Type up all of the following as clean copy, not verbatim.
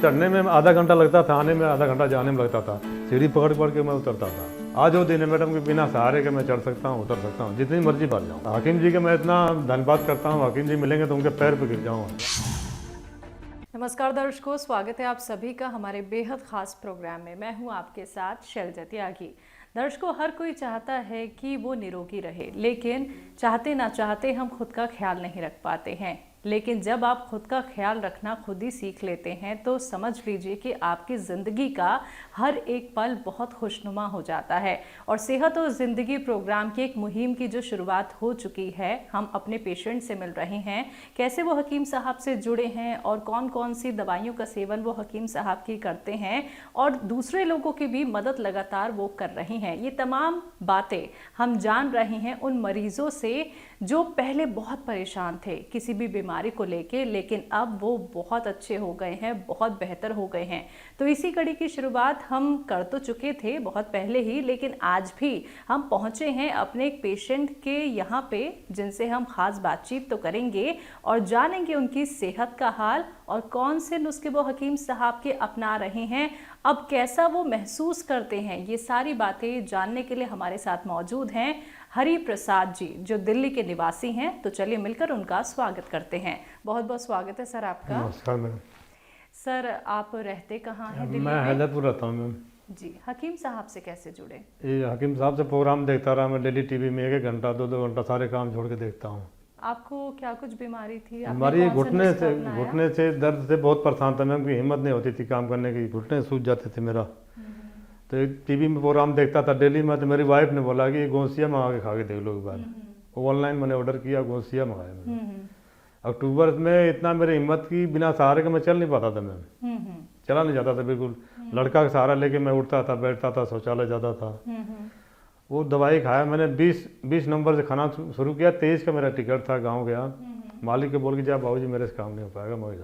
चढ़ने में आधा घंटा लगता था, आने में आधा घंटा जाने में लगता था। सीढ़ी पकड़ पकड़ के मैं उतरता था। आज वो दिन है मैडम कि बिना सहारे के मैं चढ़ सकता हूँ, उतर सकता हूँ, जितनी मर्जी बार जाऊँ। हकीम जी का मैं इतना धन्यवाद करता हूँ, हकीम जी मिलेंगे तो उनके पैर पे गिर जाऊँगा। नमस्कार दर्शकों, स्वागत है आप सभी का हमारे बेहद खास प्रोग्राम में। मैं हूं आपके साथ शैलजा त्यागी। दर्शकों, हर कोई चाहता है कि वो निरोगी रहे, लेकिन चाहते ना चाहते हम खुद का ख्याल नहीं रख पाते हैं। लेकिन जब आप खुद का ख्याल रखना खुद ही सीख लेते हैं तो समझ लीजिए कि आपकी ज़िंदगी का हर एक पल बहुत खुशनुमा हो जाता है। और सेहत और ज़िंदगी प्रोग्राम की एक मुहिम की जो शुरुआत हो चुकी है, हम अपने पेशेंट से मिल रहे हैं, कैसे वो हकीम साहब से जुड़े हैं और कौन कौन सी दवाइयों का सेवन वो हकीम साहब की करते हैं और दूसरे लोगों की भी मदद लगातार वो कर रही हैं। ये तमाम बातें हम जान रहे हैं उन मरीजों से जो पहले बहुत परेशान थे किसी भी बीमारी को लेके, लेकिन अब वो बहुत अच्छे हो गए हैं, बहुत बेहतर हो गए हैं। तो इसी कड़ी की शुरुआत हम कर तो चुके थे बहुत पहले ही, लेकिन आज भी हम पहुंचे हैं अपने एक पेशेंट के यहाँ पे, जिनसे हम खास बातचीत तो करेंगे और जानेंगे उनकी सेहत का हाल और कौन से नुस्खे वो हकीम साहब के अपना रहे हैं, अब कैसा वो महसूस करते हैं। ये सारी बातें जानने के लिए हमारे साथ मौजूद हैं हरि प्रसाद जी, जो दिल्ली के निवासी हैं। तो चलिए मिलकर उनका स्वागत करते हैं। बहुत बहुत स्वागत है सर आपका। नमस्कार मैडम। सर, आप रहते कहाँ हैं दिल्ली मैं में? हैदरपुर रहता हूँ मैम। जी, हकीम साहब से कैसे जुड़े? ये हकीम साहब से प्रोग्राम देखता रहा मैं डेली टीवी में, 1-1 घंटा 2-2 घंटा सारे काम छोड़ के देखता हूँ। आपको क्या कुछ बीमारी थी? हमारी घुटने से दर्द से बहुत परेशान था मैम, की हिम्मत नहीं होती थी काम करने की, घुटने सूज जाते थे मेरा। तो एक टीवी में प्रोग्राम देखता था डेली में, तो मेरी वाइफ ने बोला कि गोसिया मंगा के खा के देख लो एक बार। ऑनलाइन मैंने ऑर्डर किया, गोसिया मंगाया मैंने। अक्टूबर में इतना मेरी हिम्मत की, बिना सहारे के मैं चल नहीं पाता था मैम, चला नहीं जाता था बिल्कुल। लड़का का सहारा लेके मैं उठता था, बैठता था, शौचालय जाता था। वो दवाई खाया मैंने, 20 नंबर से खाना शुरू किया। 23 का मेरा टिकट था, गाँव गया। मालिक के बोल के जा बाबूजी मेरे से काम नहीं हो पाएगा, मैं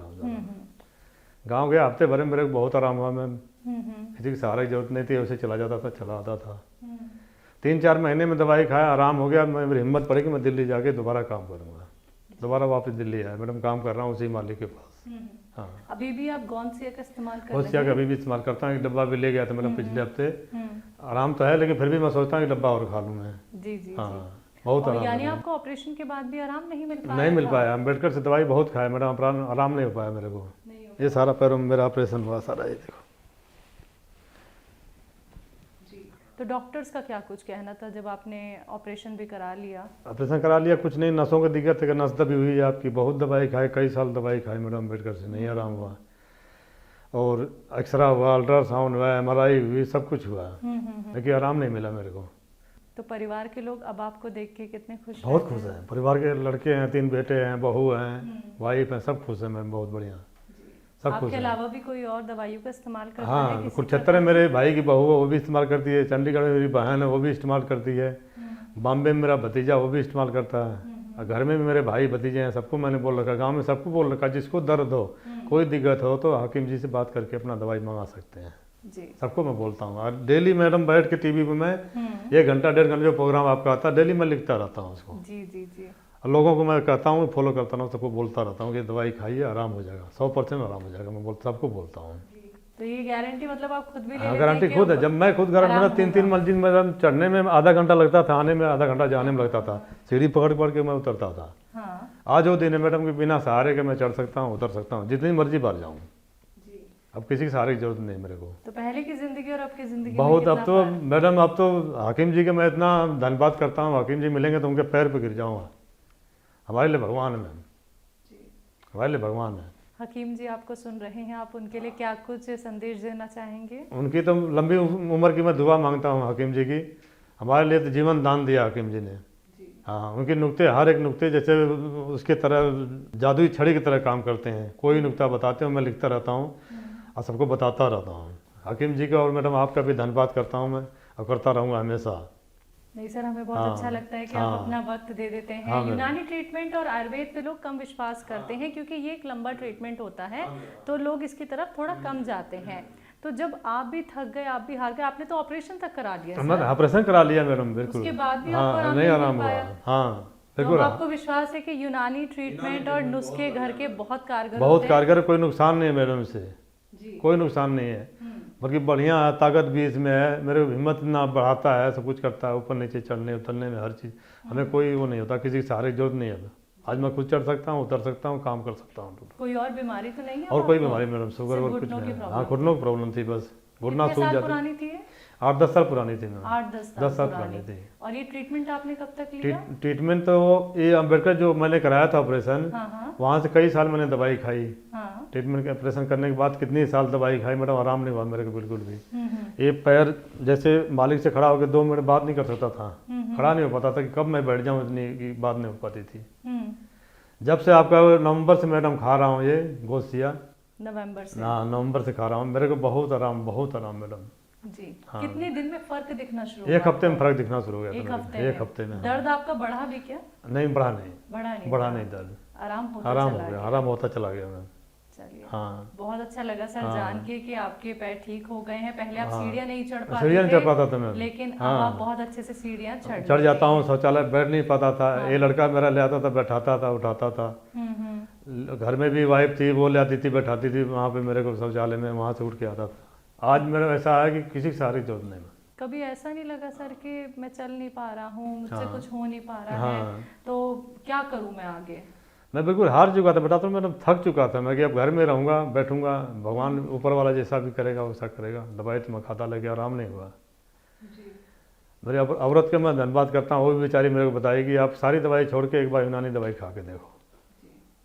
गाँव गया। हफ्ते भर में मेरे को बहुत आराम हुआ मैम, किसी की सहारे की जरूरत नहीं थी, वैसे चला जाता था, चला आता था। 3-4 महीने में दवाई खाया, आराम हो गया। मेरी हिम्मत पड़ी कि मैं दिल्ली जाके दोबारा काम करूँगा। दोबारा वापस दिल्ली आया मैडम, काम कर रहा हूँ उसी मालिक के पास। हाँ, अभी भी आप गौनसिया का इस्तेमाल कर रहे हैं? गौसिया का अभी भी इस्तेमाल करता हूँ। एक डब्बा भी ले गया था मैडम पिछले हफ्ते। आराम तो है, लेकिन फिर भी मैं सोचता हूँ कि डब्बा और खा लूँ मैं। जी जी। हाँ, बहुत आराम। यानी आपको ऑपरेशन के बाद भी आराम नहीं मिल पाया? नहीं मिल पाया। अम्बेडकर से दवाई बहुत खाया मैडम, आराम नहीं हो पाया मेरे को। ये सारा पैरों में मेरा ऑपरेशन हुआ सारा, ये देखो। तो डॉक्टर्स का क्या कुछ कहना था जब आपने ऑपरेशन भी करा लिया? ऑपरेशन करा लिया, कुछ नहीं, नसों की दिक्कत है, नस दबी हुई है आपकी। बहुत दवाई खाई, कई साल दवाई खाई मैडम अम्बेडकर से, नहीं आराम हुआ। और एक्सरा हुआ, अल्ट्रासाउंड हुआ, MRI हुई, सब कुछ हुआ, लेकिन आराम नहीं मिला मेरे को। तो परिवार के लोग अब आपको देख के कितने खुश? बहुत खुश हैं। परिवार के लड़के हैं, 3 बेटे हैं, बहू हैं, वाइफ हैं, सब खुश हैं मैम, बहुत बढ़िया, सब खुश आपके हैं। अलावा भी कोई और दवाइयों का इस्तेमाल करता है? हाँ, कुरुक्षेत्र है मेरे भाई की बहू है, वो भी इस्तेमाल करती है। चंडीगढ़ में मेरी बहन है, वो भी इस्तेमाल करती है। बॉम्बे में मेरा भतीजा, वो भी इस्तेमाल करता है। और घर में भी मेरे भाई भतीजे हैं, सबको मैंने बोल रखा, गांव में सबको बोल रखा, जिसको दर्द हो, कोई दिक्कत हो तो हकीम जी से बात करके अपना दवाई मंगा सकते हैं जी। सबको मैं बोलता हूँ। और डेली मैडम बैठ के टीवी पे मैं 1 घंटा 1.5 घंटे जो प्रोग्राम आपका आता है, डेली मैं लिखता रहता हूँ उसको। जी जी जी। और लोगों को मैं कहता हूँ, फॉलो करता हूँ, सबको बोलता रहता हूँ कि दवाई खाइए, आराम हो जाएगा, 100% आराम हो जाएगा। मैं सबको बोलता हूँ। तो ये गारंटी मतलब आप खुद भी ले हाँ, लेते गारंटी हैं खुद है। कि जब मैं खुद घर मेरा 3-3 मंजिल में चढ़ने में आधा घंटा लगता था, आने में आधा घंटा जाने में लगता था। सीढ़ी पकड़ पकड़ के मैं उतरता था। हाँ। आज वो दिन है मैडम कि बिना सहारे के मैं चढ़ सकता हूँ, उतर सकता हूँ, जितनी मर्जी बार जाऊँ। अब किसी के सहारे की जरूरत नहीं मेरे को। तो पहले की जिंदगी और अब की जिंदगी बहुत, अब तो मैडम, अब तो हकीम जी का मैं इतना धन्यवाद करता हूँ। हकीम जी मिलेंगे तो उनके पैर पे गिर जाऊँगा। हमारे लिए भगवान है मैम, हमारे लिए भगवान है। हकीम जी आपको सुन रहे हैं, आप उनके लिए क्या कुछ संदेश देना चाहेंगे? उनकी तो लंबी उम्र की मैं दुआ मांगता हूँ हकीम जी की। हमारे लिए तो जीवन दान दिया हकीम जी ने। हाँ, उनके नुक्ते, हर एक नुक्ते जैसे उसके तरह जादुई छड़ी की तरह काम करते हैं। कोई नुक्ता बताते हो, मैं लिखता रहता हूँ और सबको बताता रहता हूँ। हकीम जी का और मैडम आपका भी धन्यवाद करता हूँ मैं, और करता रहूँगा हमेशा। नहीं सर, हमें बहुत अच्छा लगता है कि आप अपना वक्त दे देते हैं। यूनानी ट्रीटमेंट और आयुर्वेद पे लोग कम विश्वास करते हैं, क्योंकि ये एक लंबा ट्रीटमेंट होता है, तो लोग इसकी तरफ थोड़ा कम जाते हैं। तो जब आप भी थक गए, आप भी हार गए, आपने तो ऑपरेशन तक करा लिया। मैं ऑपरेशन करा लिया मैडम, बिल्कुल। उसके बाद भी हाँ, आपको नहीं आराम हुआ। हाँ बिल्कुल। आपको विश्वास है कि यूनानी ट्रीटमेंट और नुस्खे घर के बहुत कारगर बहुत कारगर, कोई नुकसान नहीं है मैडम इससे। कोई नुकसान नहीं है, बल्कि बढ़िया है, ताकत भी इसमें है, मेरे को हिम्मत ना बढ़ाता है, सब कुछ करता है, ऊपर नीचे चढ़ने उतरने में हर चीज़, हमें कोई वो नहीं होता, किसी के सहारे की जरूरत नहीं है। आज मैं खुद चढ़ सकता हूँ, उतर सकता हूँ, काम कर सकता हूँ। कोई और बीमारी तो नहीं है और कोई आपको? बीमारी मैडम, शुगर सिर्फ और कुछ घुटनों की नहीं। हाँ, प्रॉब्लम घुटनों की प्रॉब्लम थी, बस घुटना कितने सूज साल जाते। पुरानी थी ये? 8-10 साल पुरानी थी मैडम। 8-10 10 साल पुरानी पुरानी थी। और ये ट्रीटमेंट आपने कब तक लिया? ट्रीटमेंट तो ये अम्बेडकर जो मैंने कराया था ऑपरेशन, हाँ। वहाँ से कई साल मैंने दवाई खाई। हाँ। ट्रीटमेंट के ऑपरेशन करने के बाद कितनी साल दवाई खाई मैडम, आराम नहीं हुआ मेरे को बिल्कुल भी। ये पैर जैसे मालिक से खड़ा होकर 2 मिनट बात नहीं कर सकता था, खड़ा नहीं हो पाता था कि कब मैं बैठ जाऊँ, इतनी की बात नहीं हो पाती थी। जब से आपका नवंबर से मैडम खा रहा हूँ ये गोसिया, नवंबर से? हाँ, नवंबर से खा रहा हूँ, मेरे को बहुत आराम मैडम जी। हाँ। कितने दिन में फर्क दिखना शुरू एक हुआ हफ्ते में आपको? फर्क दिखना शुरू हो गया था एक मेरे को। हफ्ते में? एक हफ्ते में। दर्द आपका बढ़ा भी क्या? नहीं, बढ़ा नहीं, बढ़ा था। नहीं दर्द आराम होता आराम चला हो गया, गया। आराम होता चला गया मैं। चलिए, हाँ, बहुत अच्छा लगा सर हाँ। जान के कि आपके पैर ठीक हो गए हैं। पहले आप हाँ। सीढ़ियाँ नहीं चढ़ पाते सीढ़ियाँ नहीं थे, चढ़ पाता था मैं, लेकिन अब हाँ। आप बहुत अच्छे से सीढ़ियाँ चढ़ चढ़ जाता लेते हूँ, शौचालय बैठ नहीं पाता था। हाँ। ये लड़का मेरा ले आता था, बैठाता था, उठाता था। हैं। घर में भी वाइफ थी, वो ले आती थी, बैठाती थी वहाँ पे मेरे को शौचालय में, वहाँ से उठ के आता था। आज मेरा ऐसा है कि किसी की सहारे की जरूरत नहीं। कभी ऐसा नहीं लगा सर कि मैं चल नहीं पा रहा हूँ, मुझसे हाँ। कुछ हो नहीं पा रहा हाँ। है, तो क्या करूँ मैं आगे? मैं बिल्कुल हार चुका था, बताता हूँ, मैं थक चुका था मैं कि अब घर में रहूँगा, बैठूंगा, भगवान ऊपर वाला जैसा भी करेगा वैसा करेगा। दवाई तो मैं खाता, लगे आराम नहीं हुआ। मेरी औरत का मैं धन्यवाद करता हूँ, वो भी बेचारी मेरे को बताएगी आप सारी दवाई छोड़ के एक बार यूनानी दवाई खा के देखो।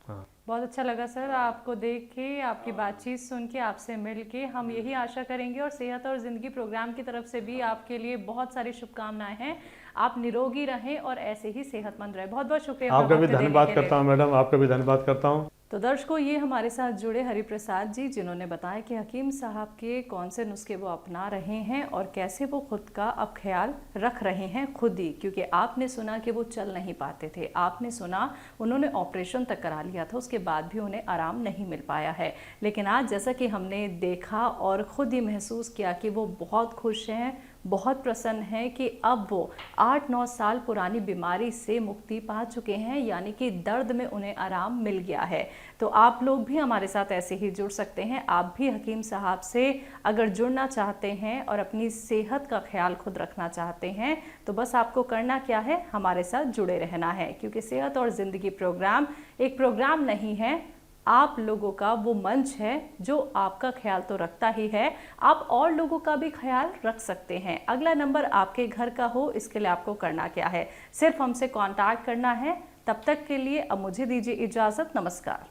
हाँ, बहुत अच्छा लगा सर आपको देख के, आपकी बातचीत सुन के, आपसे मिल के। हम यही आशा करेंगे और सेहत और ज़िंदगी प्रोग्राम की तरफ से भी आपके लिए बहुत सारी शुभकामनाएं हैं। आप निरोगी रहें और ऐसे ही सेहतमंद रहें। बहुत बहुत शुक्रिया। आपका भी धन्यवाद करता हूँ मैडम, आपका भी धन्यवाद करता हूँ। तो दर्शकों, ये हमारे साथ जुड़े हरिप्रसाद जी, जिन्होंने बताया कि हकीम साहब के कौन से नुस्खे वो अपना रहे हैं और कैसे वो खुद का अब ख्याल रख रहे हैं खुद ही। क्योंकि आपने सुना कि वो चल नहीं पाते थे, आपने सुना उन्होंने ऑपरेशन तक करा लिया था, उसके बाद भी उन्हें आराम नहीं मिल पाया है। लेकिन आज जैसा कि हमने देखा और ख़ुद ही महसूस किया कि वो बहुत खुश हैं, बहुत प्रसन्न हैं कि अब वो 8-9 साल पुरानी बीमारी से मुक्ति पा चुके हैं, यानी कि दर्द में उन्हें आराम मिल गया है। तो आप लोग भी हमारे साथ ऐसे ही जुड़ सकते हैं। आप भी हकीम साहब से अगर जुड़ना चाहते हैं और अपनी सेहत का ख्याल खुद रखना चाहते हैं, तो बस आपको करना क्या है, हमारे साथ जुड़े रहना है। क्योंकि सेहत और ज़िंदगी प्रोग्राम एक प्रोग्राम नहीं है, आप लोगों का वो मंच है जो आपका ख्याल तो रखता ही है, आप और लोगों का भी ख्याल रख सकते हैं। अगला नंबर आपके घर का हो, इसके लिए आपको करना क्या है, सिर्फ हमसे कांटेक्ट करना है। तब तक के लिए अब मुझे दीजिए इजाज़त। नमस्कार।